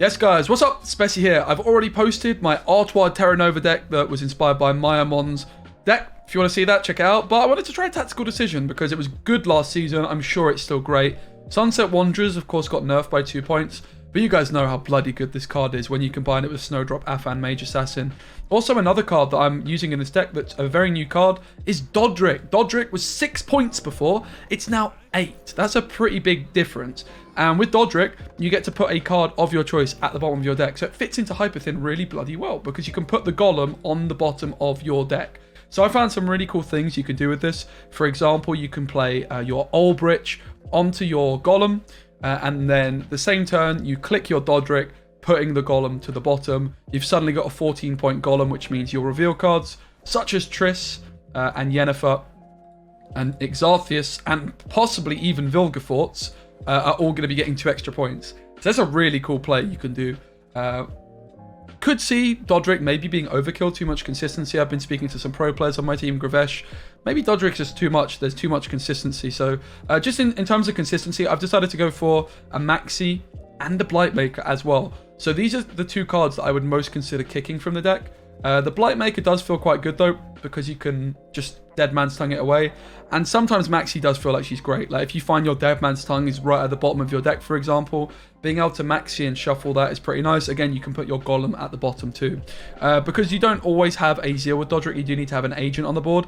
Yes, guys, what's up? Speci here. I've already posted my Artois Terra Nova deck that was inspired by Mayamon's deck. If you want to see that, check it out. But I wanted to try Tactical Decision because it was good last season. I'm sure it's still great. Sunset Wanderers, of course, got nerfed by 2 points. But you guys know how bloody good this card is when you combine it with Snowdrop, Affan, Mage Assassin. Also, another card that I'm using in this deck that's a very new card is Doadrick. Doadrick was 6 points before. It's now 8. That's a pretty big difference. And with Doadrick, you get to put a card of your choice at the bottom of your deck. So it fits into Hyperthin really bloody well because you can put the Golem on the bottom of your deck. So I found some really cool things you can do with this. For example, you can play your Albrich onto your Golem. And then the same turn, you click your Doadrick, putting the Golem to the bottom. You've suddenly got a 14-point Golem, which means your reveal cards, such as Triss and Yennefer and Xarthisius, and possibly even Vilgefortz, are all going to be getting 2 extra points. So that's a really cool play you can do. Could see Doadrick maybe being overkill, too much consistency. I've been speaking to some pro players on my team, Gravesh. Maybe Doadrick's just too much. There's too much consistency. So just in terms of consistency, I've decided to go for a Maxii and a Blightmaker as well. So these are the 2 cards that I would most consider kicking from the deck. The Blightmaker does feel quite good though, because you can just Dead Man's Tongue it away. And sometimes Maxii does feel like she's great. Like if you find your Dead Man's Tongue is right at the bottom of your deck, for example, being able to Maxii and shuffle that is pretty nice. Again, you can put your Golem at the bottom too. Because you don't always have a Zeal with Doadrick, you do need to have an agent on the board.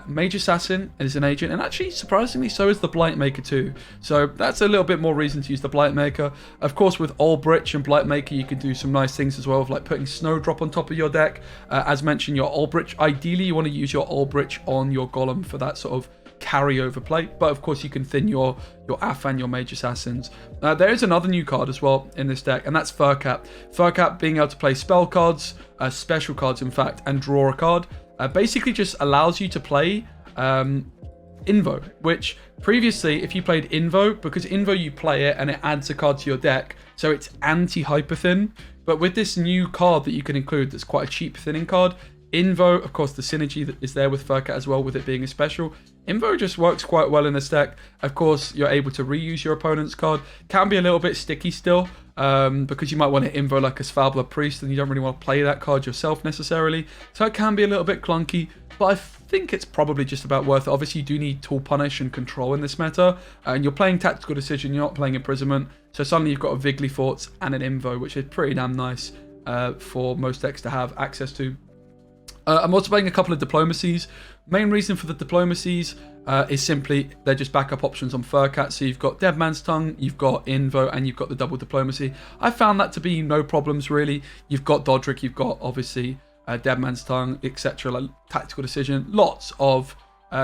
Mage Assassin is an agent, and actually, surprisingly, so is the Blightmaker too. So that's a little bit more reason to use the Blightmaker. Of course, with Albrich and Blightmaker, you can do some nice things as well, of like putting Snowdrop on top of your deck. As mentioned, your Albrich, ideally you want to use your Albrich on your Golem for that sort of carryover play, but of course you can thin your Affan, your Mage Assassins. There is another new card as well in this deck, and that's Fercart. Fercart being able to play spell cards, special cards in fact, and draw a card, basically just allows you to play Invo, which previously if you played Invo, because Invo you play it and it adds a card to your deck, so it's anti-Hyperthin. But with this new card that you can include that's quite a cheap thinning card, Invo, of course, the synergy that is there with Fercart as well, with it being a special. Invo just works quite well in this deck. Of course, you're able to reuse your opponent's card. Can be a little bit sticky still, because you might want to Invo like a Svalbard Priest, and you don't really want to play that card yourself necessarily. So it can be a little bit clunky, but I think it's probably just about worth it. Obviously, you do need Tool Punish and Control in this meta, and you're playing Tactical Decision, you're not playing Imprisonment. So suddenly you've got a Vilgefortz and an Invo, which is pretty damn nice for most decks to have access to. I'm also playing a couple of Diplomacies. Main reason for the Diplomacies is simply they're just backup options on Fercart. So you've got Dead Man's Tongue, you've got Invo, and you've got the double Diplomacy. I found that to be no problems really. You've got Doadrick, you've got obviously Dead Man's Tongue, etc. Like Tactical Decision. Lots of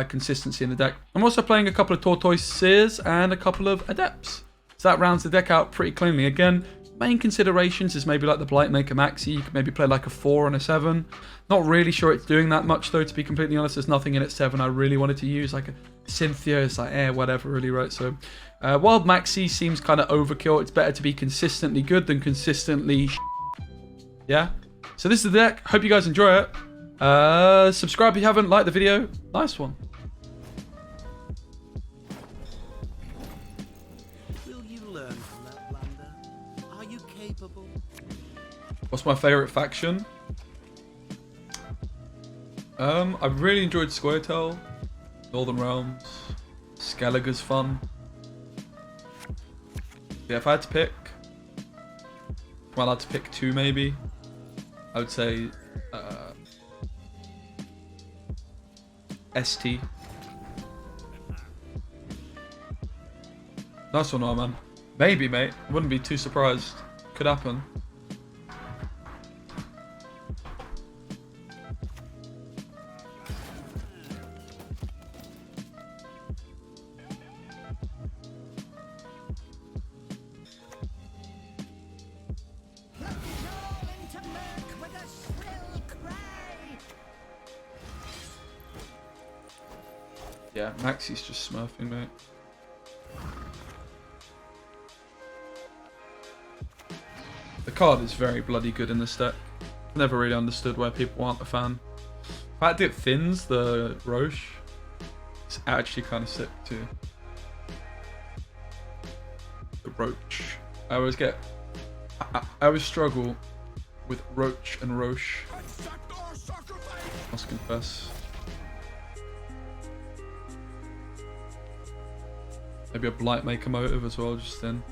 consistency in the deck. I'm also playing a couple of Tortoises and a couple of Adepts. So that rounds the deck out pretty cleanly. Again, main considerations is maybe like the Blightmaker Maxii. You could maybe play like a 4 and a 7. Not really sure it's doing that much though, to be completely honest. There's nothing in at 7 I really wanted to use. Like a Cynthia, it's like, whatever really, right? So while Maxii seems kind of overkill, it's better to be consistently good than consistently yeah? So this is the deck. Hope you guys enjoy it. Subscribe if you haven't. Like the video. Nice one. What's my favourite faction? I really enjoyed Squirtle, Northern Realms, Skellige's fun. Yeah, if I had to pick, well, I had to pick 2 maybe. I would say ST. Nice one, man. Maybe, mate. Wouldn't be too surprised. Could happen. Yeah, Maxi's just smurfing, mate. The card is very bloody good in this deck. Never really understood why people aren't a fan. The fact it thins the Roach, it's actually kind of sick too. The Roach. I always get I always struggle with Roach and Roche. Must confess. Maybe a Blightmaker motive as well, just then.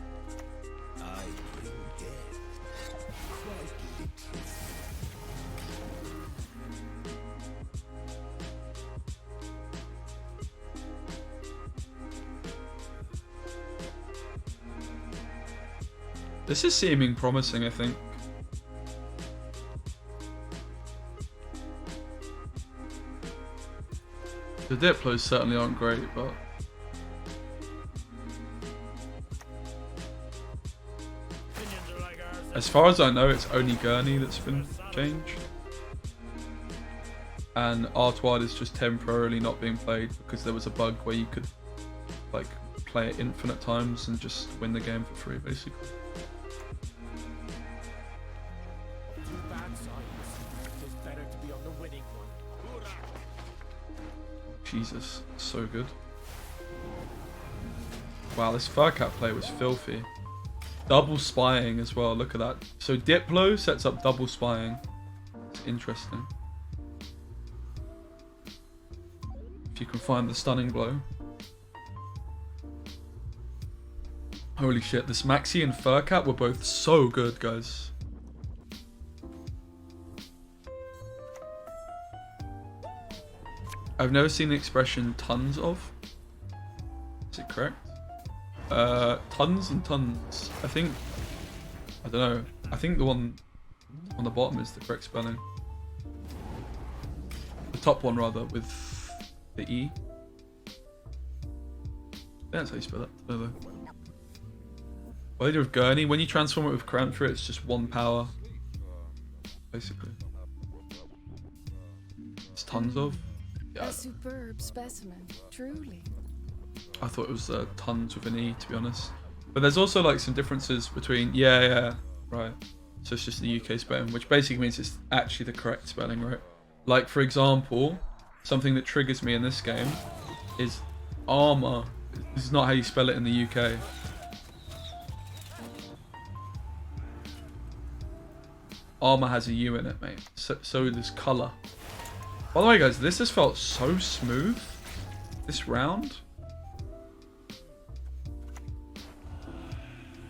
This is seeming promising, I think. The Diplos certainly aren't great, but... as far as I know, it's only Gurney that's been changed. And Artward is just temporarily not being played because there was a bug where you could like play it infinite times and just win the game for free, basically. Jesus, so good. Wow, this Fercart play was filthy. Double spying as well, look at that. So Diplo sets up double spying. It's interesting. If you can find the stunning blow. Holy shit, this Maxii and Fercart were both so good, guys. I've never seen the expression tons of. Is it correct? Tons and tons. I think, I don't know. I think the one on the bottom is the correct spelling. The top one rather, with the E. That's how you spell it. What they do with Gurney, when you transform it with Cranthra, it's just 1 power. Basically. It's tons of. Yeah. A superb specimen, truly. I thought it was tons with an E, to be honest. But there's also like some differences between, yeah, right. So it's just the UK spelling, which basically means it's actually the correct spelling, right? Like, for example, something that triggers me in this game is armor. This is not how you spell it in the UK. Armor has a U in it, mate. So does colour. By the way, guys, this has felt so smooth this round.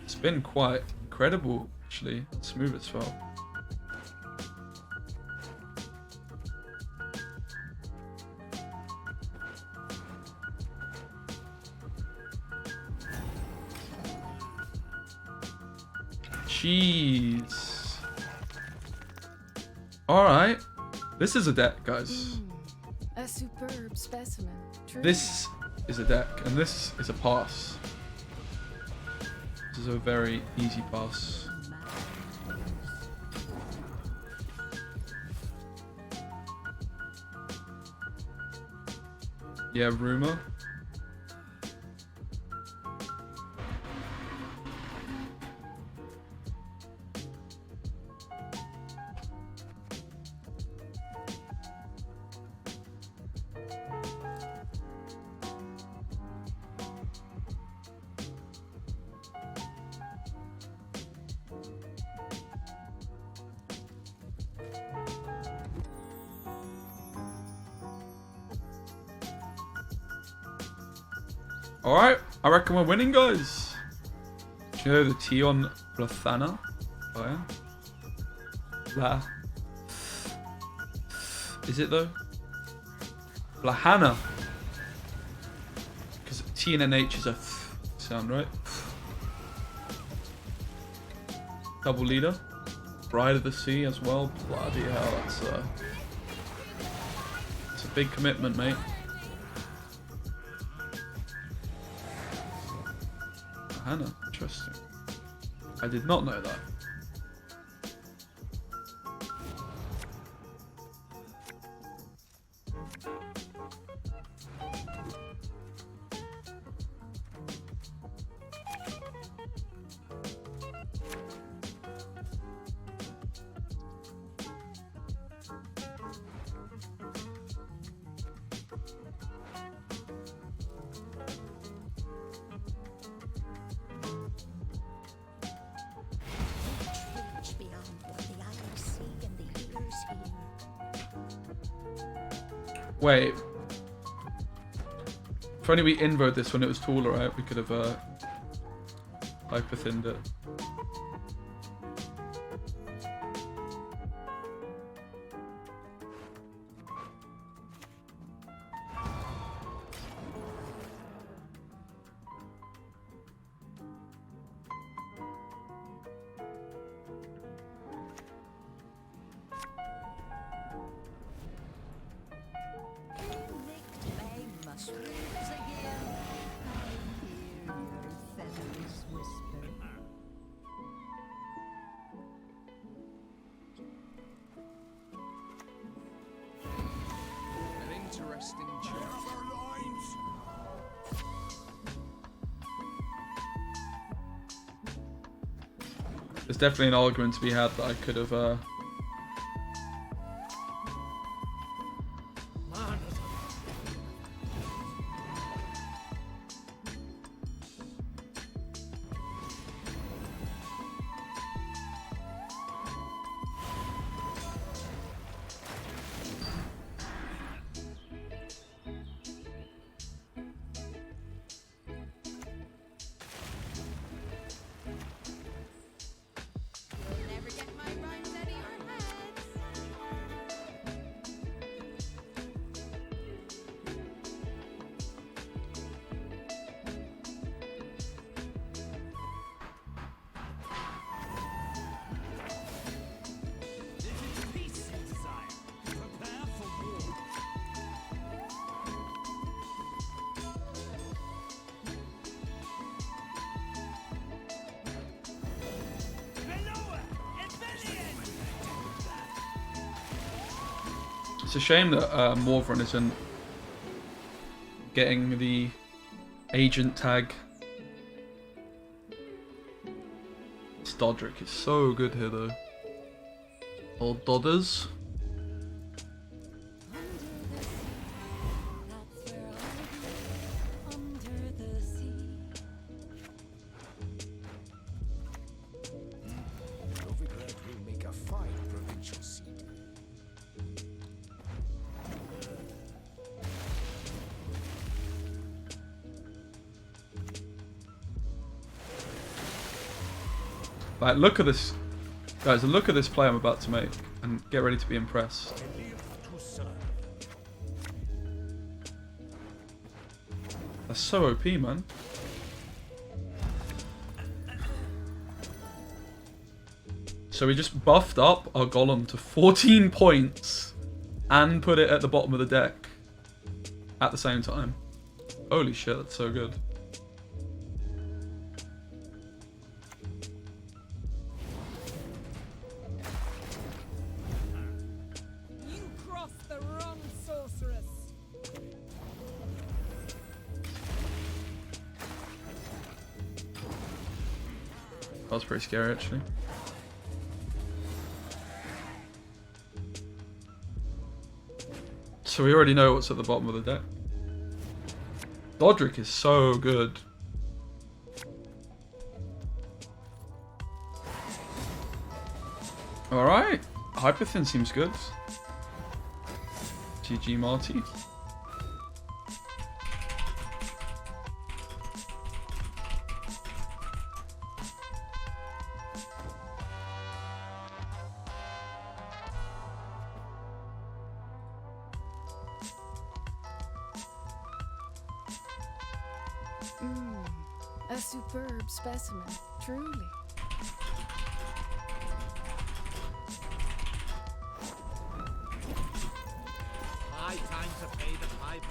It's been quite incredible, actually, how smooth it's felt. Jeez. Alright. This is a deck, guys. A superb specimen. Truly. This is a deck, and this is a pass. This is a very easy pass. Yeah, rumor. Alright, I reckon we're winning, guys. Do you know the T on Blathana? Oh yeah? Blah. Is it though? Blahana. Because T and an H is a th sound, right? Double leader. Bride of the Sea as well. Bloody hell, that's a big commitment, mate. Hannah, interesting. I did not know that. Wait. If only we invoed this when it was taller, right? We could have hyperthinned it. There's definitely an argument to be had that I could have It's a shame that Morvran isn't getting the agent tag. This Doadrick is so good here though. Old Dodders. Like, look at this, guys, look at this play I'm about to make, and get ready to be impressed. That's so OP, man. So we just buffed up our Golem to 14 points, and put it at the bottom of the deck at the same time. Holy shit, that's so good. That was pretty scary, actually. So we already know what's at the bottom of the deck. Doadrick is so good. Alright. Hyperthin seems good. GG Marty. A superb specimen, truly. High time to pay the piper.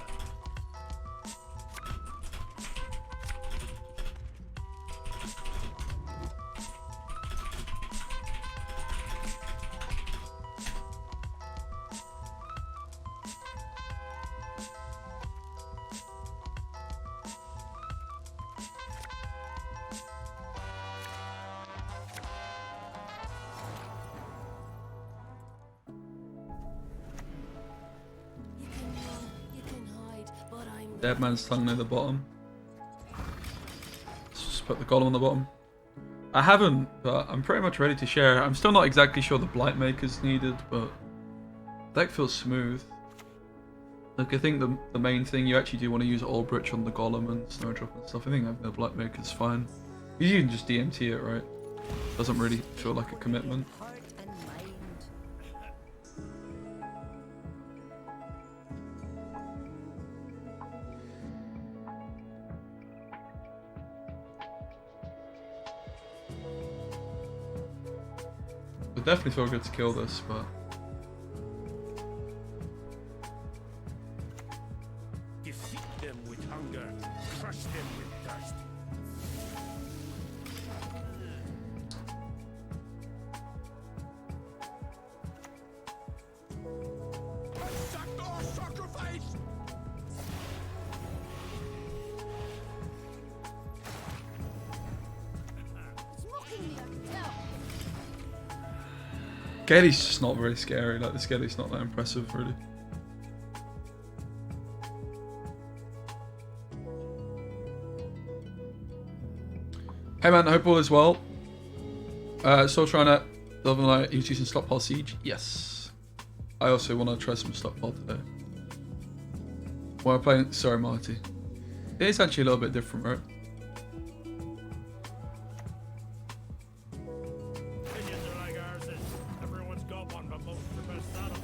Dead man's tongue near the bottom. Let's just put the Golem on the bottom. I haven't, but I'm pretty much ready to share. I'm still not exactly sure the Blightmaker's needed, but deck feels smooth. Like, I think the main thing, you actually do want to use Albrich on the Golem and Snowdrop and stuff. I think having the Blightmaker's fine. You can just DMT it, right? Doesn't really feel like a commitment. Heart and mind. Would definitely feel good to kill this, but Defeat them with hunger, crush them with thirst. Accept our sacrifice! It's mocking me, I can tell. Geddy's just not very scary. Like, this Geddy's not that impressive, really. Hey man, I hope all is well. Still trying to level like he's using stockpile siege. Yes. I also want to try some stockpile today. While I'm playing, sorry Marty. It is actually a little bit different, right? Opinions are like ours is. Everyone's got one, but most prefer saddle.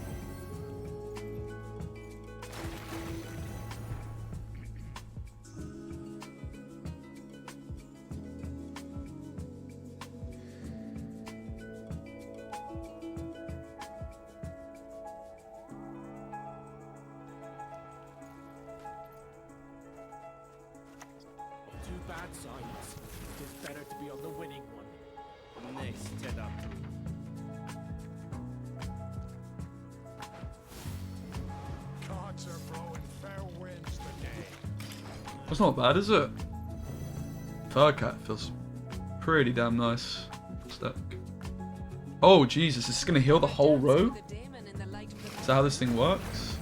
Two bad sides. It is better to be on the winning one. Next, head up. Gods are blowing fair winds today. That's not bad, is it? Fercart feels pretty damn nice. Stack. Oh Jesus, this is gonna heal the whole row? The demon in the light of the Is that how this thing works?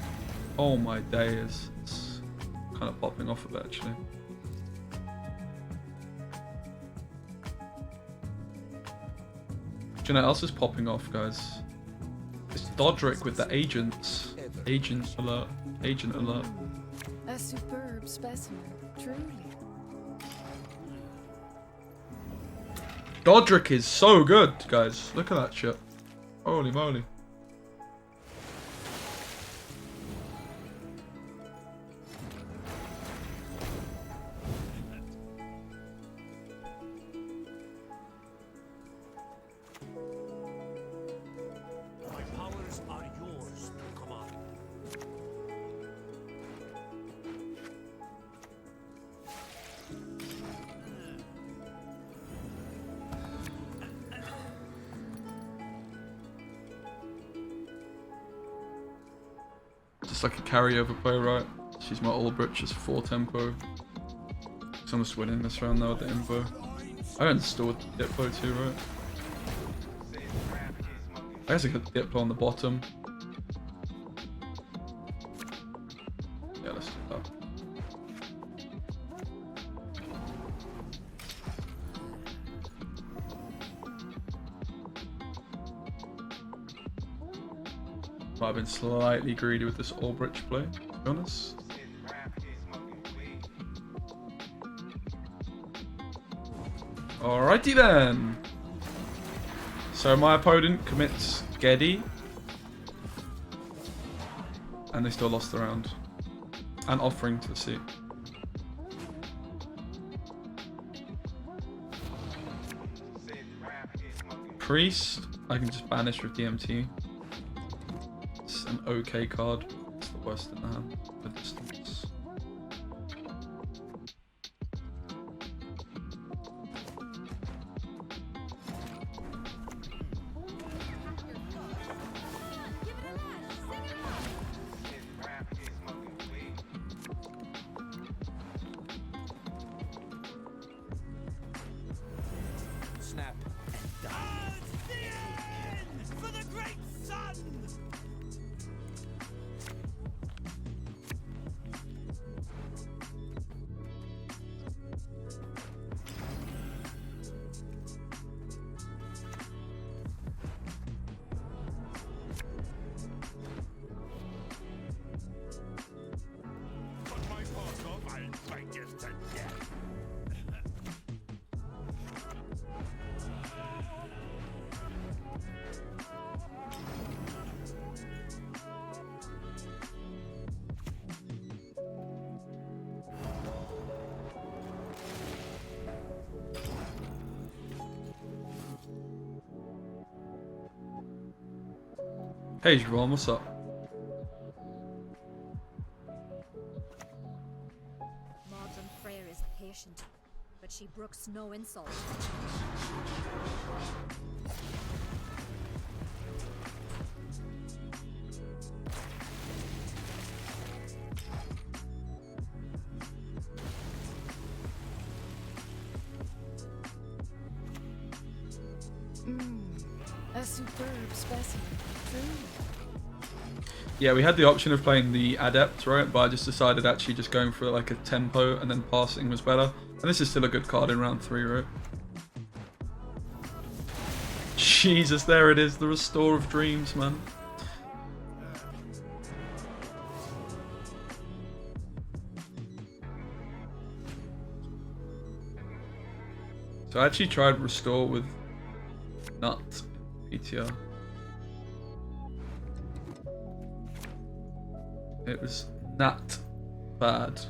Oh my days. It's kind of popping off a bit actually. Do you know what else is popping off, guys? It's Doadrick with the agents. Agent alert. Agent alert. A superb specimen, truly. Doadrick is so good, guys. Look at that shit. Holy moly. My powers are yours to command. Just like a carryover play, right? She's my Albrich, it's 4 tempo. So I'm just winning this round now with the info. I installed Diplo too, right? I guess I could Diplo on the bottom. Yeah, let's do that. I've been slightly greedy with this Albrich play, to be honest. Alrighty then. So my opponent commits Geddy. And they still lost the round. And offering to the sea. Priest, I can just banish with DMT. It's an okay card. It's the worst in the hand. The distance. Snap and die. For the great sun! Hey, Javon, what's up? Modern Freyr is patient, but she brooks no insult. A superb specimen. True. Yeah, we had the option of playing the Adept, right? But I just decided actually just going for like a tempo and then passing was better. And this is still a good card in round 3, right? Jesus, there it is, the Restore of Dreams, man. So I actually tried Restore with Nut PTR. It was not bad.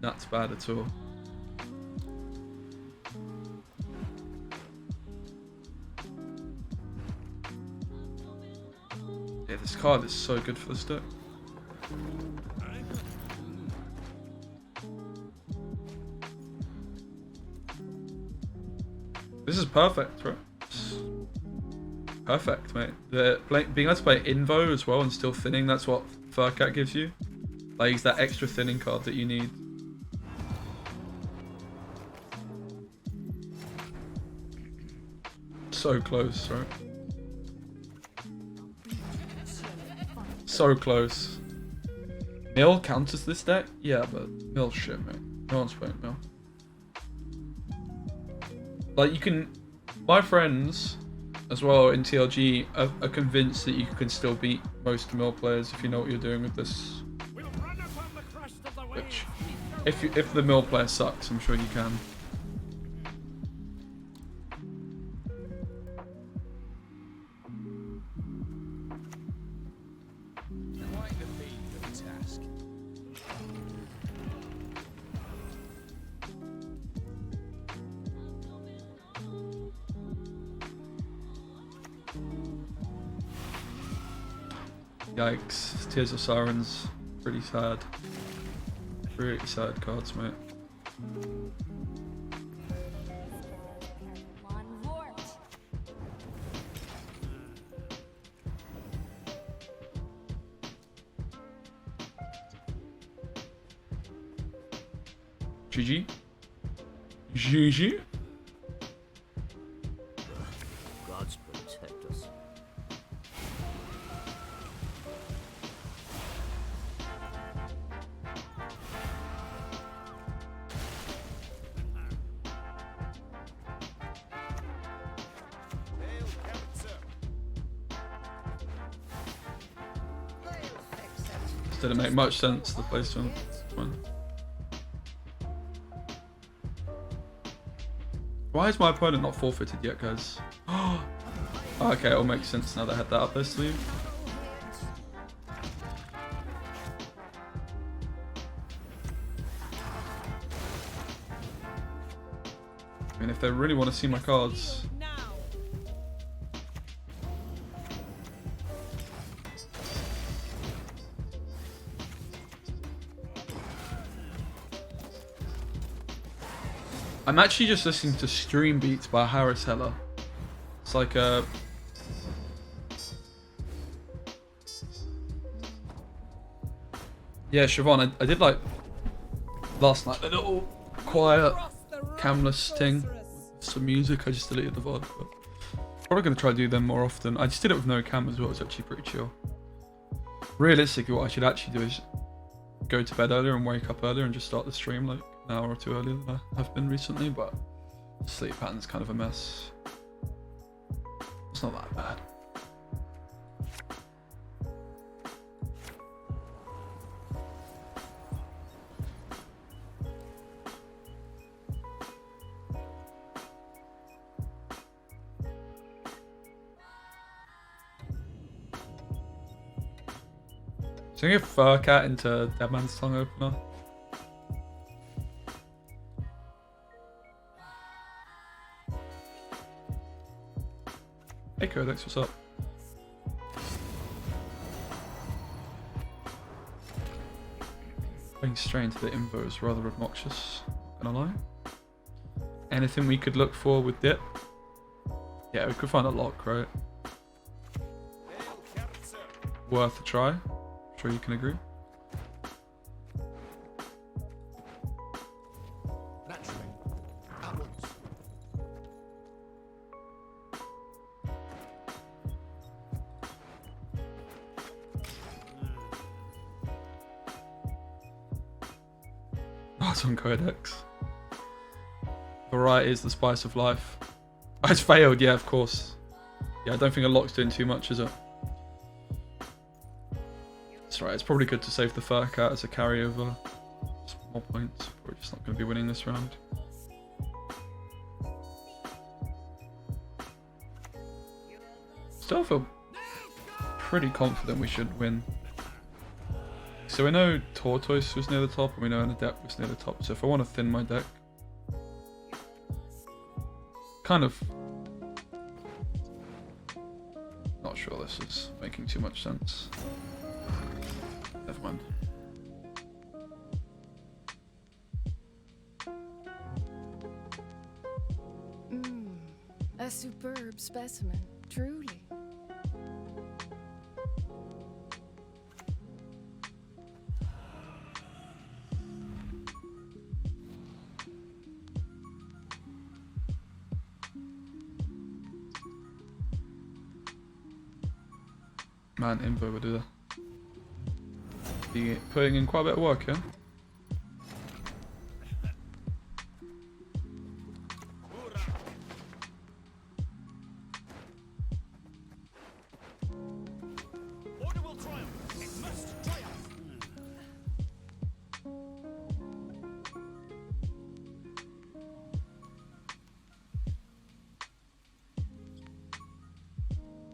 Not bad at all. Yeah, this card is so good for this deck. This is perfect, right? Perfect, mate. Being able to play Invo as well and still thinning, that's what Fercart gives you. Like, he's that extra thinning card that you need. So close, right? So close. Mill counters this deck? Yeah, but Mill's shit, mate. No one's playing Mill. Like, you can... My friends, as well, in TLG, are convinced that you can still beat most Mill players if you know what you're doing with this. Which, if the Mill player sucks, I'm sure you can. Yikes, Tears of Sirens, pretty sad. Pretty sad cards, mate. GG. GG. Gods protect us. This didn't make much sense, the placement. Why is my opponent not forfeited yet, guys? Oh, okay, it all makes sense now that I had that up their sleeve. I mean, if they really want to see my cards... I'm actually just listening to Stream Beats by Harris Heller. It's like a... Yeah, Siobhan, I did like last night a little quiet camless thing. Some music, I just deleted the VOD. But probably going to try to do them more often. I just did it with no cam as well, it's actually pretty chill. Realistically, what I should actually do is go to bed earlier and wake up earlier and just start the stream like an hour or two earlier than I have been recently, but sleep pattern's kind of a mess. It's not that bad. So you get Fercart into Deadman's Tongue opener. Codex, what's up? Going straight into the Invo is rather obnoxious, gonna lie. Anything we could look for with Dip? Yeah, we could find a lock, right? Worth a try. I'm sure you can agree. Naturally. At once. Oh, it's on Codex. Variety is the spice of life. Oh, it's failed, yeah, of course. Yeah, I don't think a lock's doing too much, is it? That's right, it's probably good to save the Fercart as a carryover. Some more points. We're just not going to be winning this round. Still feel pretty confident we should win. So we know Tortoise was near the top, and we know an Adept was near the top. So if I want to thin my deck, kind of not sure this is making too much sense. Never mind. A superb specimen, truly. Man, Invo would do that. Be putting in quite a bit of work, yeah? Order will triumph. It must triumph.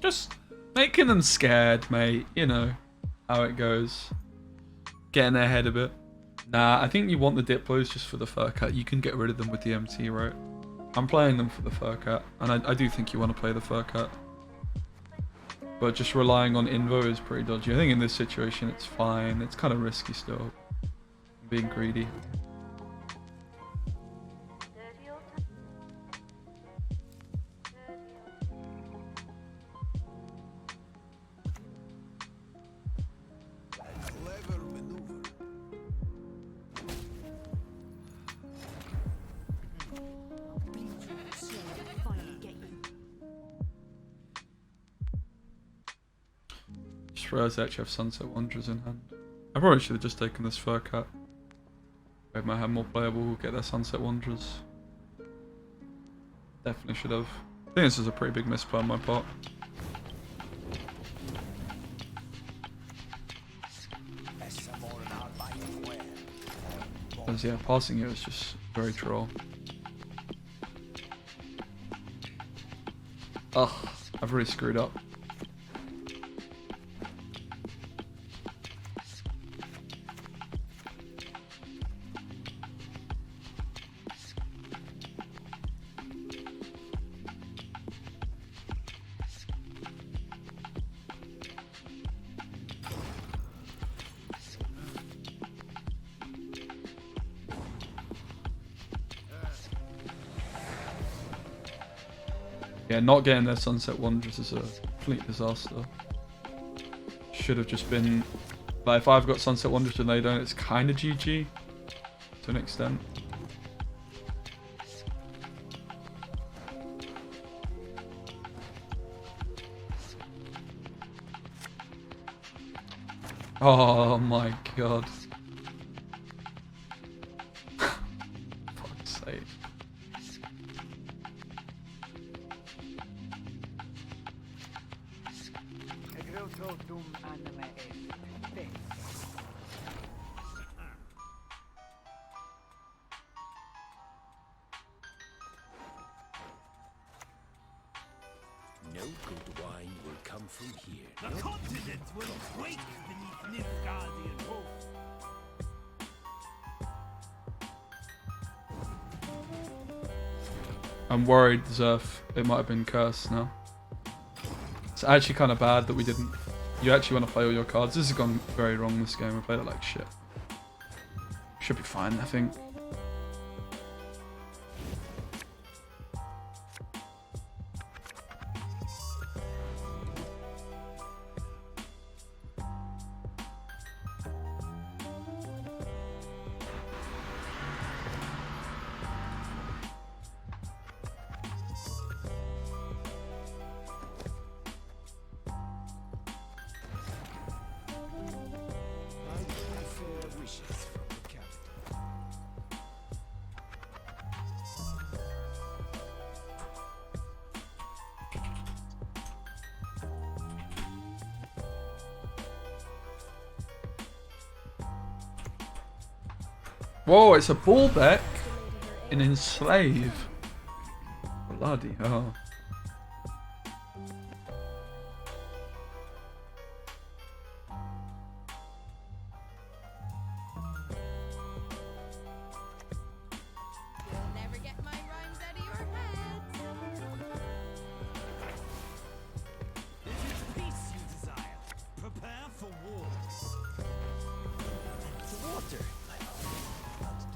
Just making them scared, mate. You know how it goes. Getting their head a bit. Nah, I think you want the Diplos just for the Fercart. You can get rid of them with the MT, right? I'm playing them for the Fercart, and I do think you want to play the Fercart. But just relying on Invo is pretty dodgy. I think in this situation it's fine. It's kind of risky still. I'm being greedy. Clever maneuver. Just realised I actually have Sunset Wanderers in hand. I probably should have just taken this Fercart. Made my hand more playable, we'll get their Sunset Wanderers. Definitely should have. I think this is a pretty big misplay on my part. Because yeah, passing it was just very troll. Ugh, I've really screwed up. Yeah, not getting their Sunset Wanderers is a complete disaster. Should have just been... Like, if I've got Sunset Wanderers and they don't, it's kind of GG. To an extent. Oh my god. Fuck's sake. No good wine will come from here. The continent will quake beneath Nilfgaardian hopes. I'm worried, Zerf. It might have been cursed now. It's actually kind of bad that we didn't... You actually want to play all your cards. This has gone very wrong this game. We played it like shit. Should be fine, I think. Whoa, it's a Ballbeck in Enslave. Bloody hell. You'll never get my rhymes out of your head. It is peace you desire. Prepare for war. It's water. Not too good, I trust.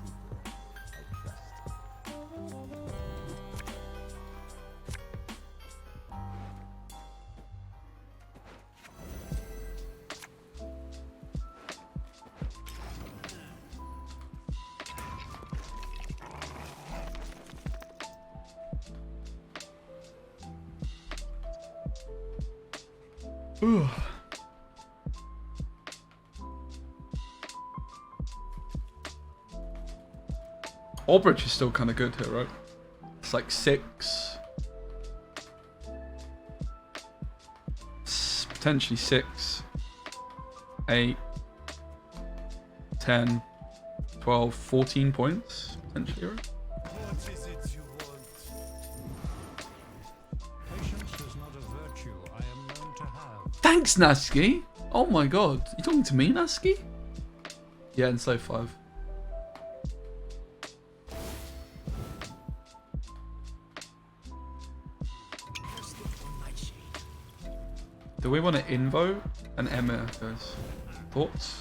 Ooh. Albrich is still kind of good here, right? It's like 6. Potentially 6. 8. 10. 12. 14 points. Potentially, right? What is it you want? Patience is not a virtue I am known to have. Thanks, Nasky! Oh my god. You talking to me, Nasky? Yeah, and so 5. Do we want to invo an Emir, guys? Thoughts?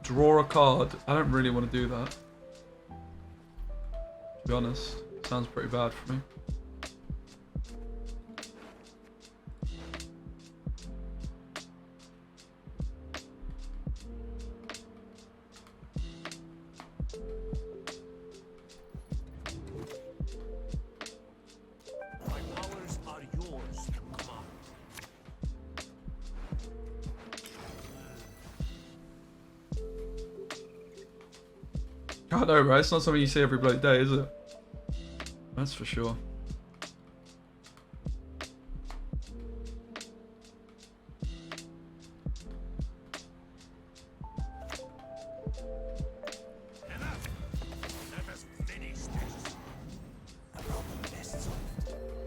Draw a card. I don't really want to do that. To be honest, sounds pretty bad for me. My powers are yours to command. I know, right? It's not something you see every bloody day, is it? That's for sure. Enough! Let us finish this.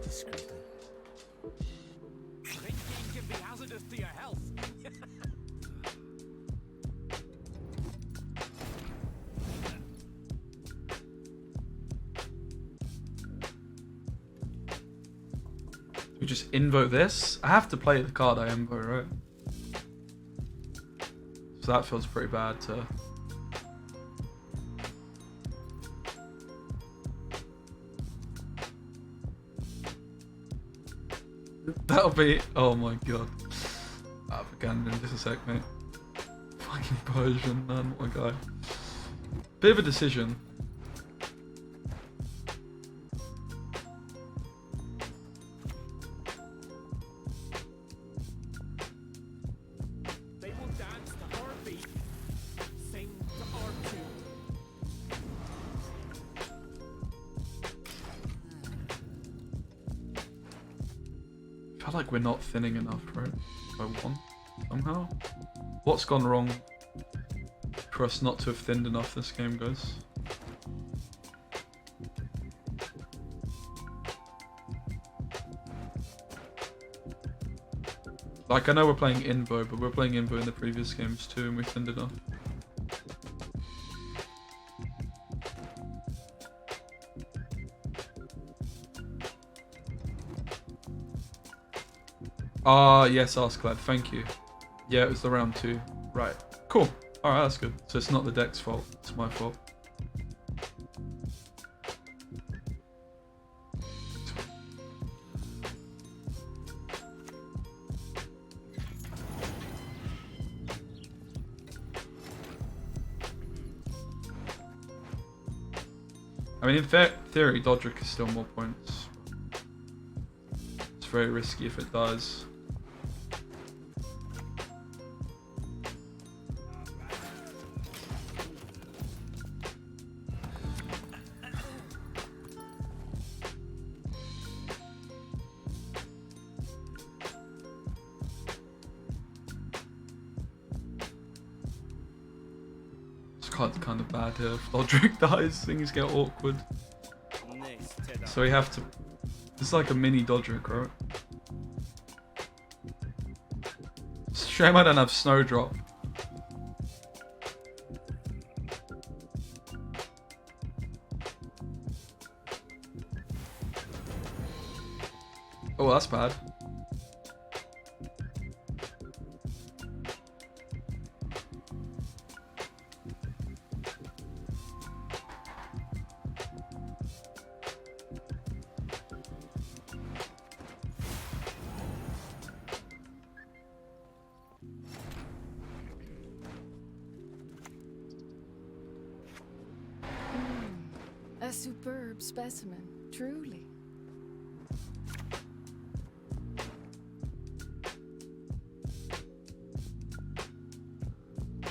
Discreetly. Drinking can be hazardous to your health. We just invo this. I have to play the card I invo, right? So that feels pretty bad to... That'll be... Oh my god. I've forgotten in just a sec, mate. Fucking Persian, man. What a guy. Bit of a decision. They will dance to our beat, sing to our tune. I feel like we're not thinning enough, right? By 1, somehow. What's gone wrong for us not to have thinned enough this game, guys? Like, I know we're playing Invo, but we're playing Invo in the previous games too, and we thinned enough. Ah, yes, Arsclad, thank you. Yeah, it was the round 2. Right, cool. Alright, that's good. So it's not the deck's fault, it's my fault. I mean, in theory, Doadrick is still more points. It's very risky if it dies. Card's kind of bad here. If Doadrick dies, things get awkward. So we have to... It's like a mini Doadrick, right? It's a shame I don't have Snowdrop. Oh, that's bad. A superb specimen, truly.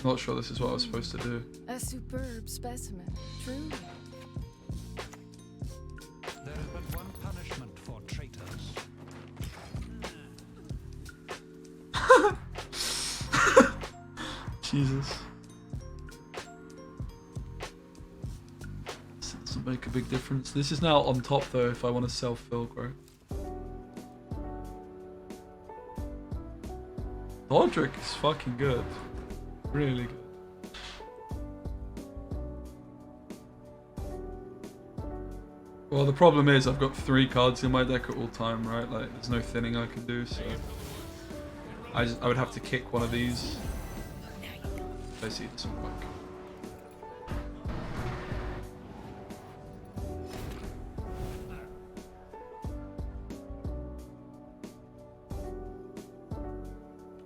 Not sure this is what I was supposed to do. A superb specimen, truly. There is but one punishment for traitors. Jesus. This doesn't make a big difference. This is now on top though if I want to sell Vilgefortz. Doadrick is fucking good. Really good. Well, the problem is I've got 3 cards in my deck at all time, right? Like, there's no thinning I can do, so I would have to kick one of these. Basically, it doesn't work.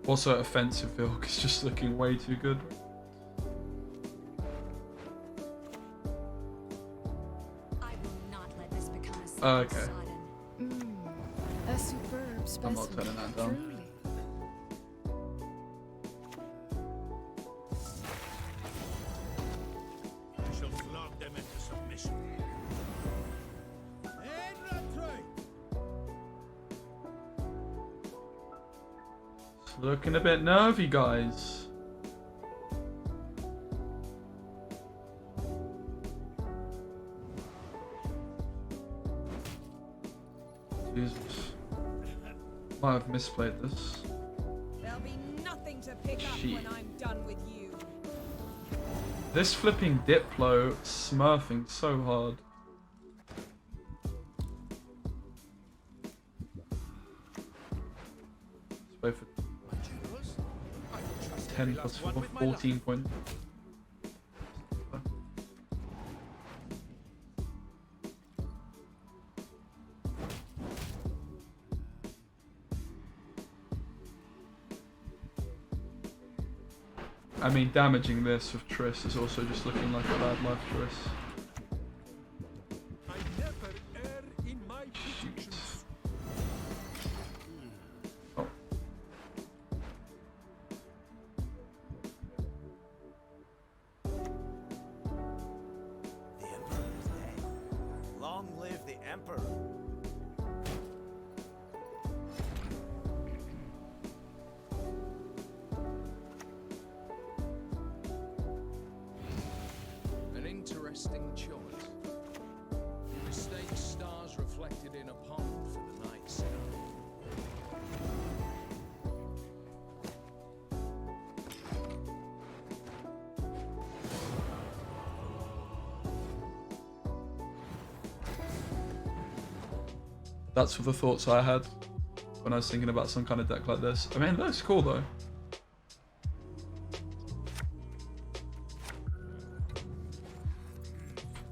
Also, offensive Vilg is just looking way too good. I will not let this become a Okay. A superb specimen, I'm not turning that down. truly. I shall flog them into submission. It's looking a bit nervy, guys. Jesus. Might have misplayed this. There'll be nothing to pick up Shit. when I'm done with you. This flipping Diplo smurfing so hard. Let's wait for 10 plus 4, 14 points. I mean, damaging this with Triss is also just looking like a bad life Triss. I never err in my predictions. Oh. The Emperor is dead. Long live the Emperor. An interesting choice. You mistake stars reflected in a pond for the night sky. That's for the thoughts I had. when I was thinking about some kind of deck like this. I mean, it looks cool though.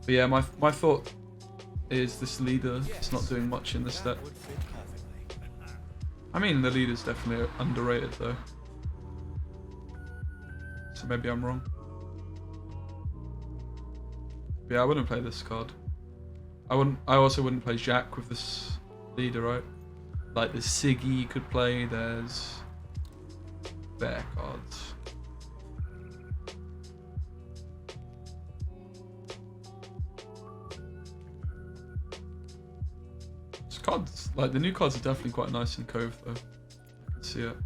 But yeah, my thought is this leader is not doing much in this deck. I mean, the leader's definitely underrated though. So maybe I'm wrong. But yeah, I wouldn't play this card. I also wouldn't play Jack with this leader, right? Like there's Siggy you could play, there's bear cards. This cards, like the new cards are definitely quite nice in Cove though. I can see it.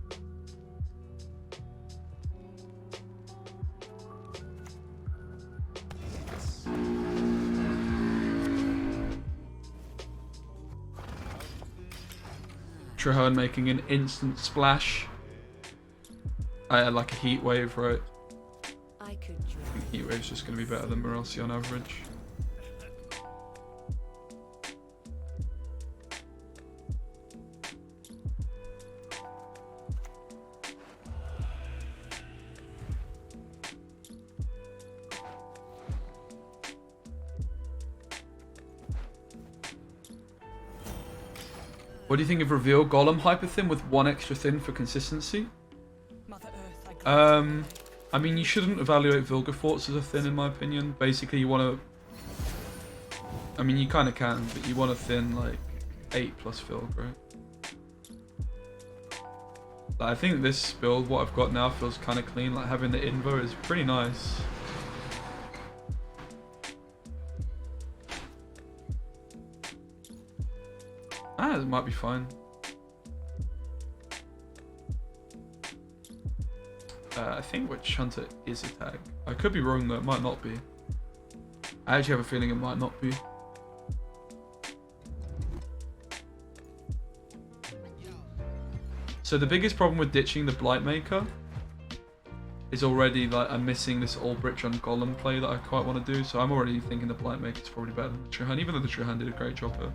Traherne making an instant splash. I had like a heat wave, right? I could I think heat wave's just going to be better than Morelsi on average. What do you think of Reveal Golem Hyperthin with 1 extra thin for consistency? I mean, you shouldn't evaluate Vilgefortz as a thin in my opinion. Basically, you want to... I mean, you kind of can, but you want a thin like 8 plus Vilg, right? Like, I think this build, what I've got now, feels kind of clean. Like having the Invo is pretty nice. It might be fine. I think Witch Hunter is a tag. I could be wrong though, it might not be. I actually have a feeling it might not be. So the biggest problem with ditching the Blightmaker is already like I'm missing this Albrich on Golem play that I quite want to do, so I'm already thinking the Blightmaker is probably better than the Traherne, even though the Traherne did a great job here.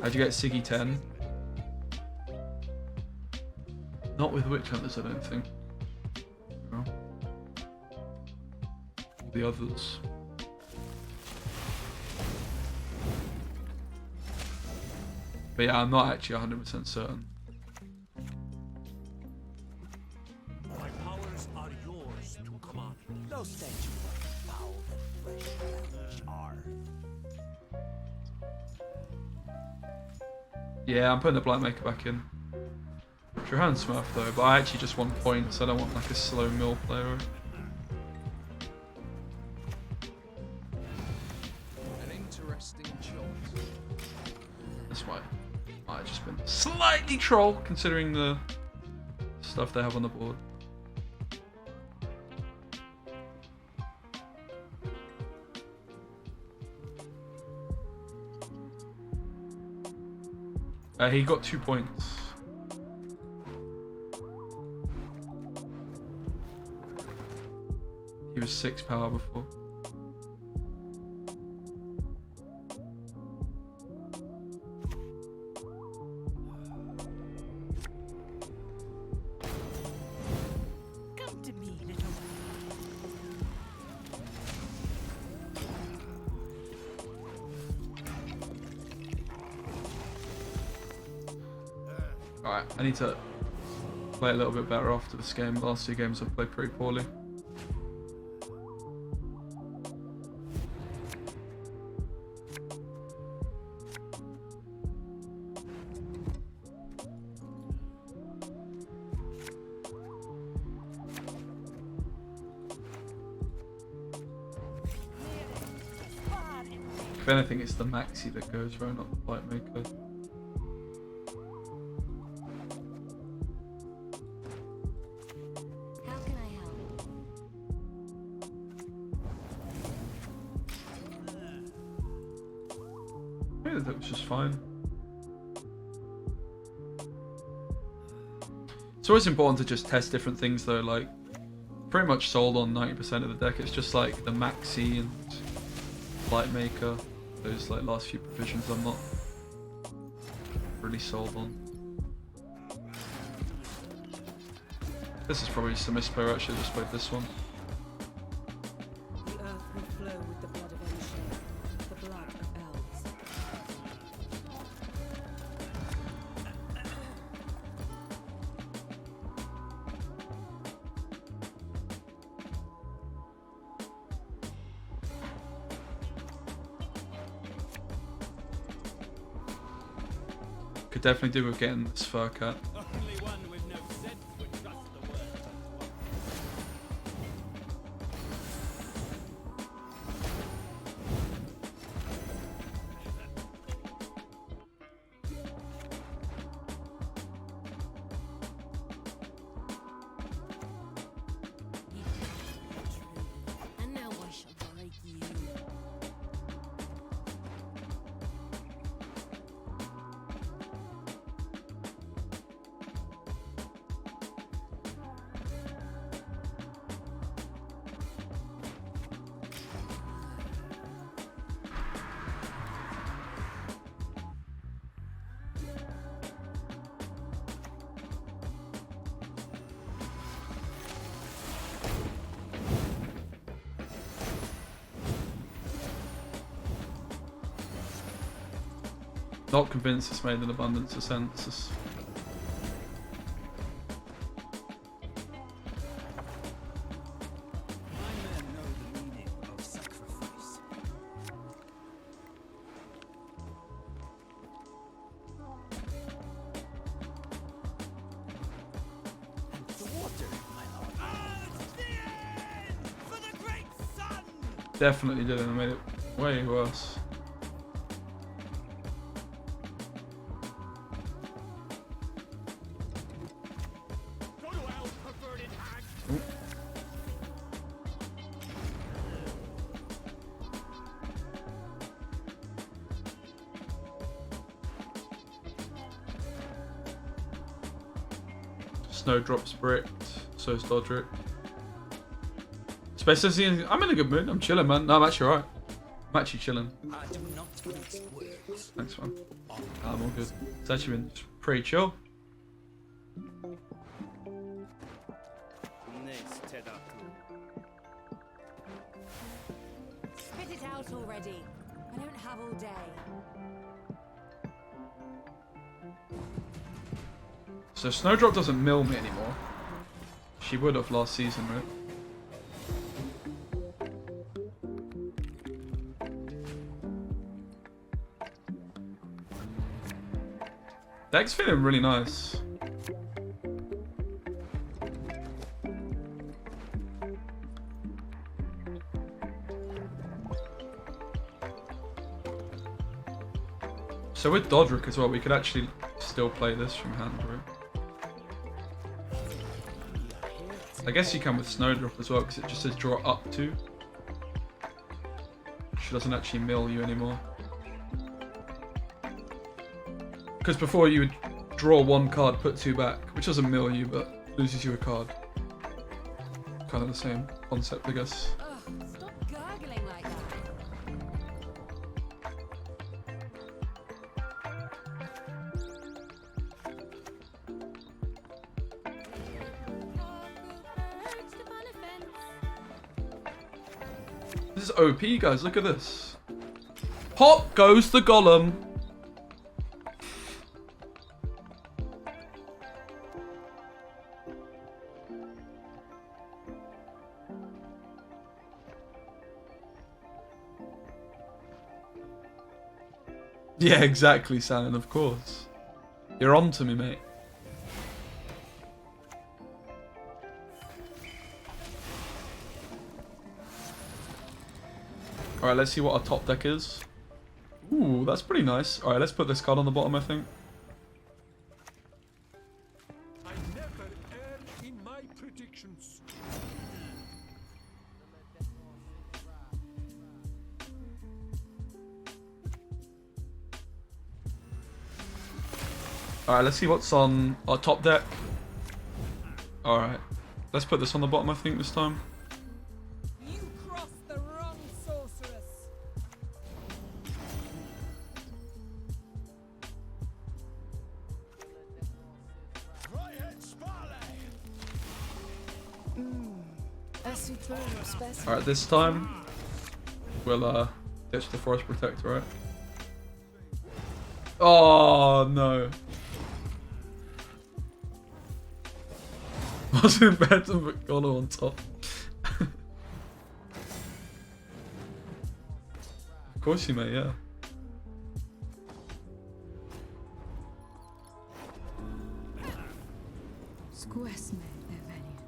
How'd you get Siggy 10? Not with Witch Hunters, I don't think. No. The others. But yeah, I'm not actually 100% certain. My powers are yours to command. No sanctuary foul than fresh ravaged Ard. Yeah, I'm putting the Blightmaker back in. Traherne Smurf though, but I actually just want points. I don't want like a slow mill player. An interesting choice. This might have just been slightly troll considering the stuff they have on the board. He got 2 points. He was 6 power before. Come to me, little one. Alright, I need to play a little bit better after this game. The last 2 games I've played pretty poorly. If anything, it's the Maxi that goes right, not the Blightmaker. How can I help? Yeah, that was just fine. It's always important to just test different things though, like pretty much sold on 90% of the deck. It's just like the Maxii and Blightmaker, those like last few provisions I'm not really sold on. This is probably just a misplayer. Actually, just played this one. The earth will flow with the blood of Ancient, the blood of elves. Could definitely do with getting this Fercart. Only one with no sense would trust the word. And now I shall break you. Not convinced it's made an abundance of sense. My men know the meaning of sacrifice. And thwarted, my lord. Urge the end for the great sun! Definitely did it and made it way worse. Go to hell, perverted hag! Snowdrop's bricked, so is Doadrick. Specimen, I'm in a good mood. I'm chilling, man. No, I'm actually alright. I'm actually chilling. I do not mince words. Thanks, man. I'm all good. It's actually been pretty chill. Spit it out already. I don't have all day. So Snowdrop doesn't mill me anymore. She would have last season, right? Deck's feeling really nice. So with Doadrick as well, we could actually still play this from hand, right? I guess you can with Snowdrop as well, because it just says draw up to. She doesn't actually mill you anymore. Because before you would draw one card, put two back, which doesn't mill you, but loses you a card. Kind of the same concept, I guess. Ugh, stop gurgling like that. This is OP, guys. Look at this. Pop goes the Golem. Yeah, exactly, Shannon, of course. You're on to me, mate. Alright, let's see what our top deck is. Ooh, that's pretty nice. Alright, let's put this card on the bottom, I think. I never err in my predictions. Alright, let's see what's on our top deck. Alright. Let's put this on the bottom, I think, this time. You crossed the wrong sorceress. A superb specimen. Alright, this time we'll ditch the Forest Protector, right? Oh no. Wasn't better but Gono on top. Of course you may, yeah. Specimen, Evania.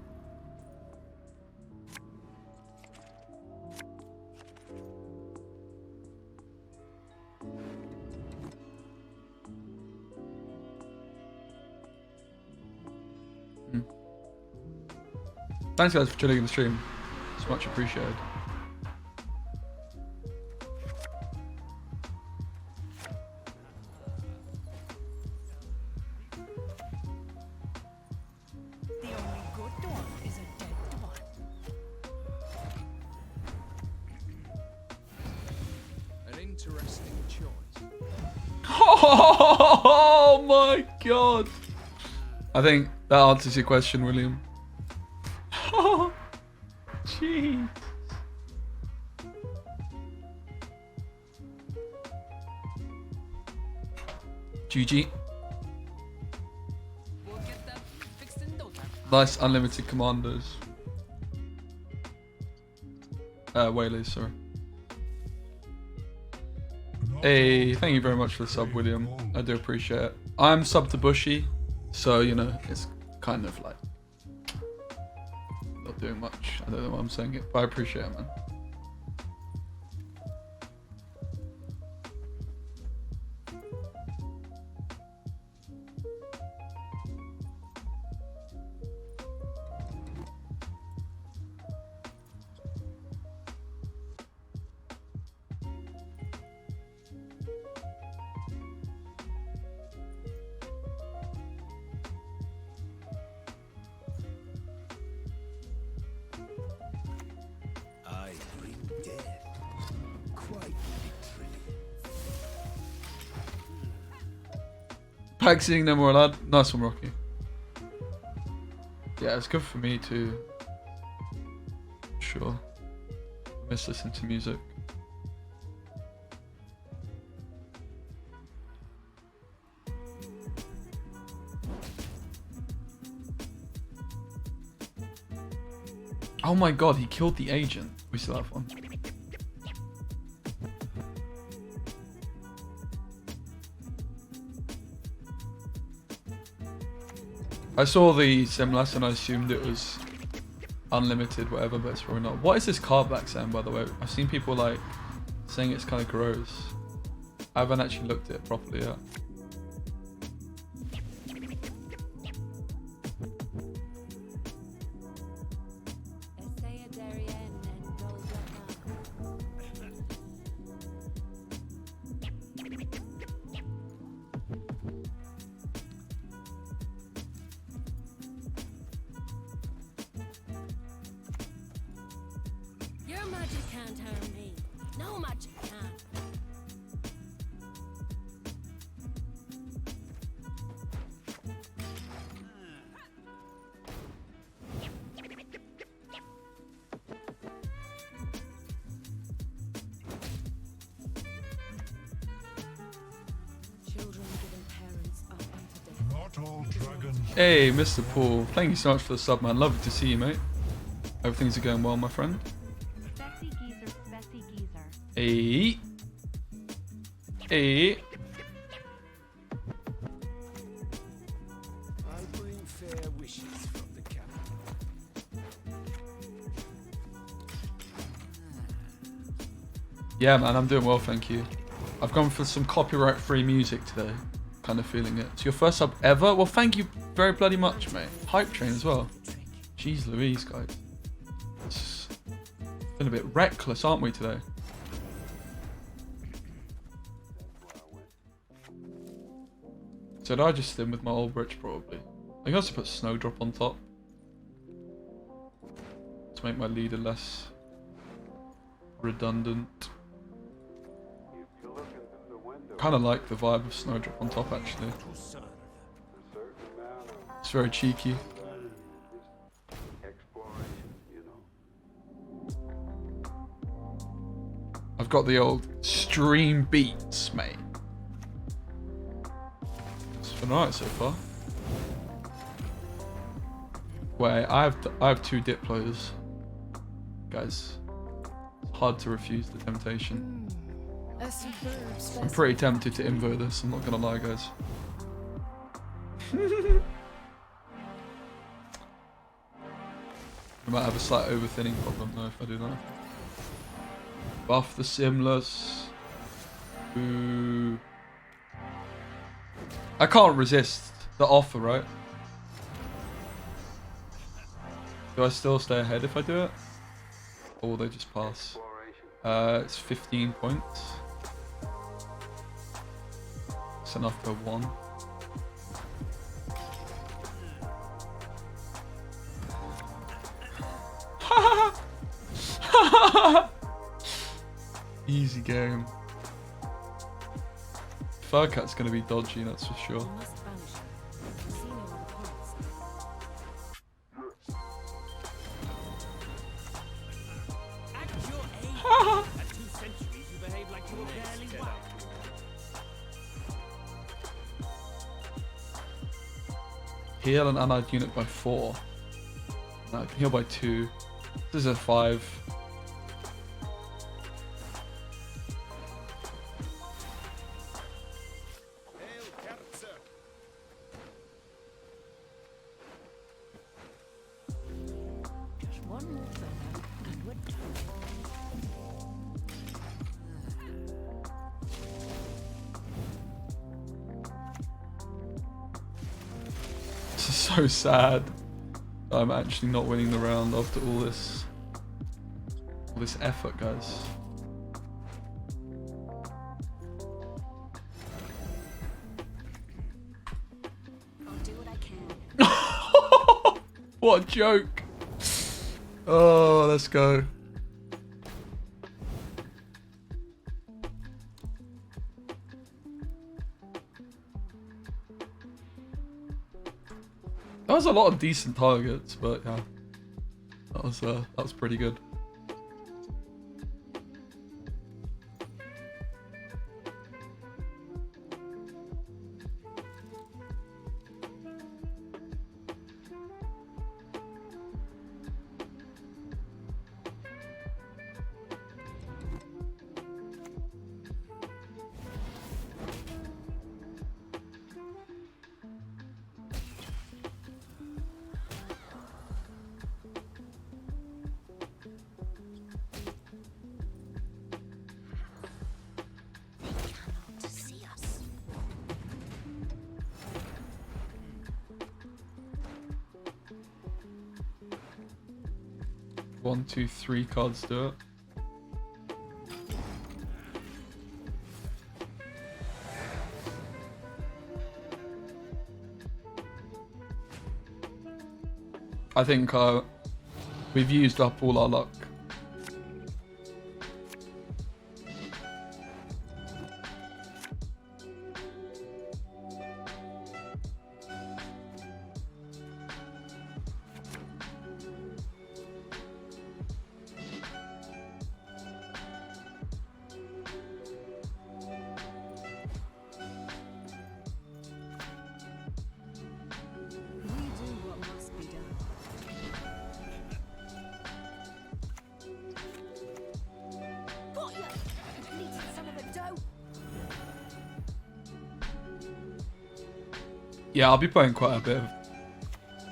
Thanks guys for chilling in the stream. It's much appreciated. The only good one is a dead one. An interesting choice. Oh my god! I think that answers your question, William. Oh, jeez. GG. We'll get that fixed in no time. Nice unlimited commanders. Whalers, sorry. Hey, thank you very much for the sub, William. I do appreciate it. I'm sub to Bushy, so you know, it's kind of like not doing much. I don't know why I'm saying it, but I appreciate it, man. I bring death. Quite literally. Pack seeing no more lad. Nice one, Rocky. Yeah, it's good for me to. Sure. I miss listening to music. Oh my god, he killed the agent. We still have one. I saw the sim last and I assumed it was unlimited, whatever, but it's probably not. What is this card back saying, by the way? I've seen people like saying it's kind of gross. I haven't actually looked at it properly yet. Your magic can't harm me. No magic can. Children giving parents up unto death. Not all dragons. Hey, Mr. Paul. Thank you so much for the sub, man. Lovely to see you, mate. Hope things are going well, my friend. Bessy Geezer, Bessy Geezer. Hey. Hey. I bring fair wishes from the captain. Yeah, man, I'm doing well, thank you. I've gone for some copyright-free music today. Kind of feeling it. It's your first sub ever? Well, thank you very bloody much, mate. Hype train as well. Jeez Louise, guys. It's been a bit reckless, aren't we, today? So did I just stim with my Albrich, probably? I can also put Snowdrop on top. to make my leader less redundant. Kind of like the vibe of Snowdrop on top, actually. It's very cheeky. I've got the old stream beats, mate. It's been alright so far. Wait, I have 2 Diplos. Guys, it's hard to refuse the temptation. A superb I'm specimen. pretty tempted to invo this, I'm not gonna lie, guys. I might have a slight overthinning problem though if I do that. Buff the Simless. Ooh. I can't resist the offer, right? Do I still stay ahead if I do it? Or will they just pass? It's 15 points. It's enough per one. Easy game. Fercart's gonna be dodgy, that's for sure. You must banish him. I've seen him on the past. At your age, at 2 centuries, you behave like you were barely one. Heal an allied unit by 4. No, I can heal by 2. This is a 5. Just one more feather, and we're done. This is so sad. I'm actually not winning the round after all this effort, guys. I'll do what I can. What a joke. Oh, let's go. That was a lot of decent targets, but yeah, that was pretty good. To see us. 1, 2, 3 cards do it. I think we've used up all our luck. We do what must be done. Got ya! Needed some of the dough. Yeah, I'll be playing quite a bit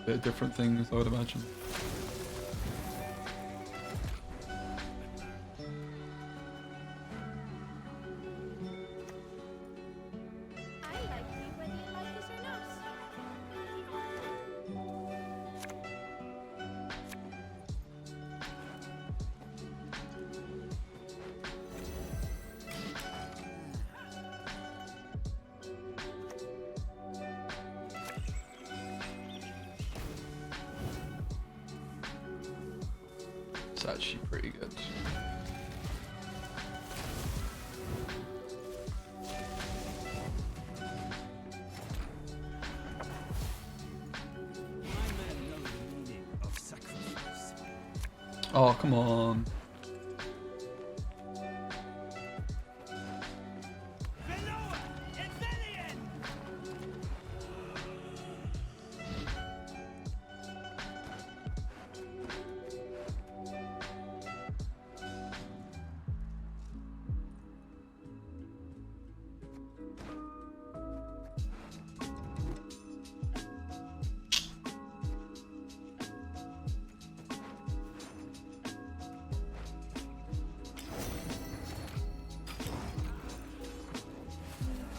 of different things, I would imagine. I like you whether you like us or not. It's actually pretty good. Oh, come on.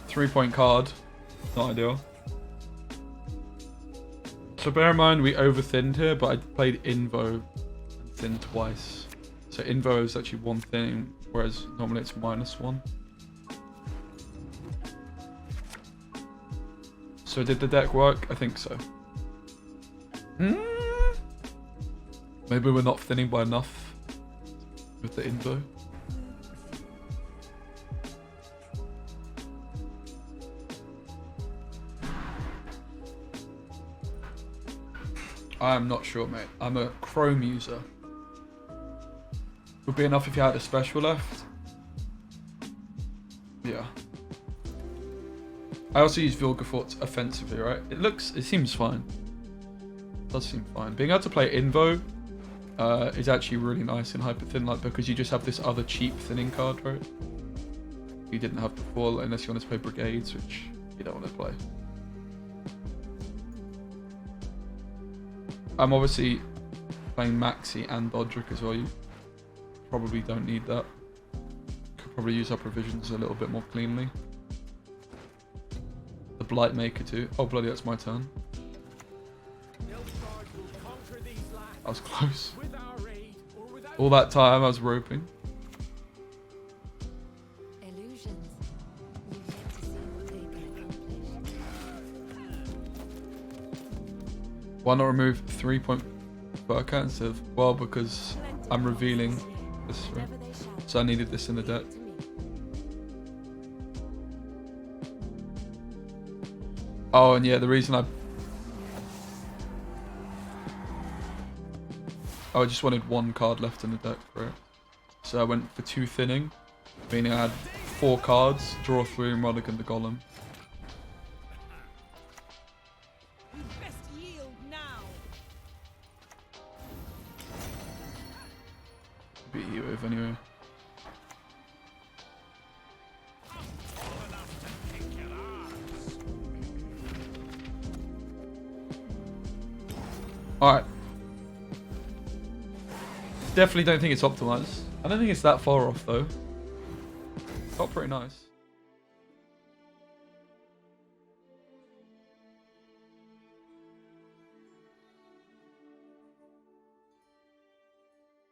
Three-point card, not ideal. So bear in mind we overthinned here, but I played Invo and thinned twice. So Invo is actually one thing, whereas normally it's -1. So did the deck work? I think so. Maybe we're not thinning by enough with the Invo. I'm not sure, mate. I'm a Chrome user. Would be enough if you had a special left. Yeah. I also use Vilgefortz offensively, right? It seems fine. It does seem fine. Being able to play Invo is actually really nice in Hyperthin, like, because you just have this other cheap thinning card, right? You didn't have before, unless you want to play Brigades, which you don't want to play. I'm obviously playing Maxii and Doadrick as well. You probably don't need that. Could probably use our provisions a little bit more cleanly. The Blightmaker too. Oh bloody, that's my turn. That was close. All that time I was roping. Why not remove 3-point Fercart instead of... Well, because I'm revealing this, right? So I needed this in the deck. Oh, and yeah, the reason I just wanted one card left in the deck for it. So I went for 2 thinning, meaning I had 4 cards, draw 3 and mulligan the Golem. Beat you with anyway. Alright. Definitely don't think it's optimized. I don't think it's that far off though. Got pretty nice.